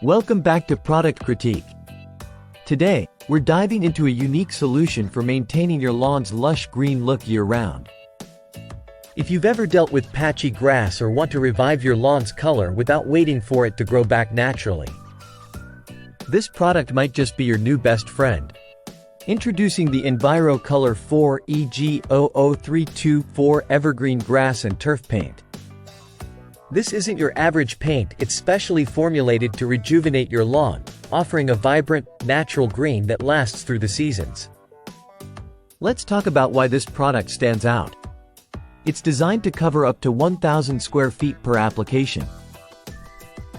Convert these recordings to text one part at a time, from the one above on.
Welcome back to Product Critique. Today, we're diving into a unique solution for maintaining your lawn's lush green look year-round. If you've ever dealt with patchy grass or want to revive your lawn's color without waiting for it to grow back naturally, this product might just be your new best friend. Introducing the EnviroColor 4EG0032 4Evergreen Grass and Turf Paint. This isn't your average paint, it's specially formulated to rejuvenate your lawn, offering a vibrant, natural green that lasts through the seasons. Let's talk about why this product stands out. It's designed to cover up to 1,000 square feet per application,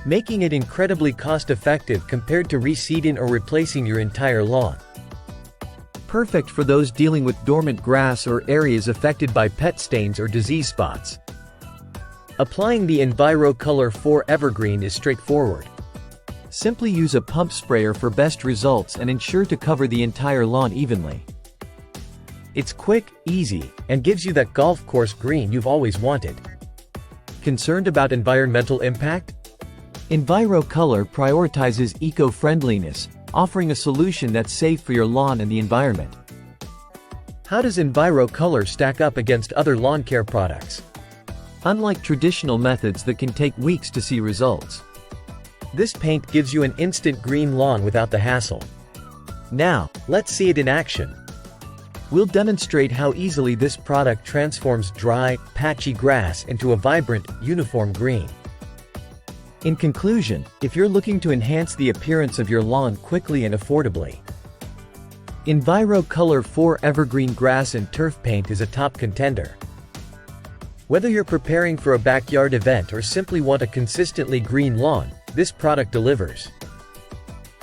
making it incredibly cost-effective compared to reseeding or replacing your entire lawn. Perfect for those dealing with dormant grass or areas affected by pet stains or disease spots. Applying the EnviroColor 4Evergreen is straightforward. Simply use a pump sprayer for best results and ensure to cover the entire lawn evenly. It's quick, easy, and gives you that golf course green you've always wanted. Concerned about environmental impact? EnviroColor prioritizes eco-friendliness, offering a solution that's safe for your lawn and the environment. How does EnviroColor stack up against other lawn care products? Unlike traditional methods that can take weeks to see results, this paint gives you an instant green lawn without the hassle. Now, let's see it in action. We'll demonstrate how easily this product transforms dry, patchy grass into a vibrant, uniform green. In conclusion, if you're looking to enhance the appearance of your lawn quickly and affordably, EnviroColor 4Evergreen Grass and Turf Paint is a top contender. Whether you're preparing for a backyard event or simply want a consistently green lawn, this product delivers.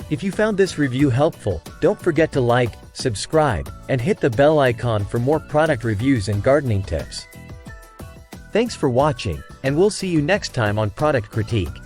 If you found this review helpful, don't forget to like, subscribe, and hit the bell icon for more product reviews and gardening tips. Thanks for watching, and we'll see you next time on Product Critique.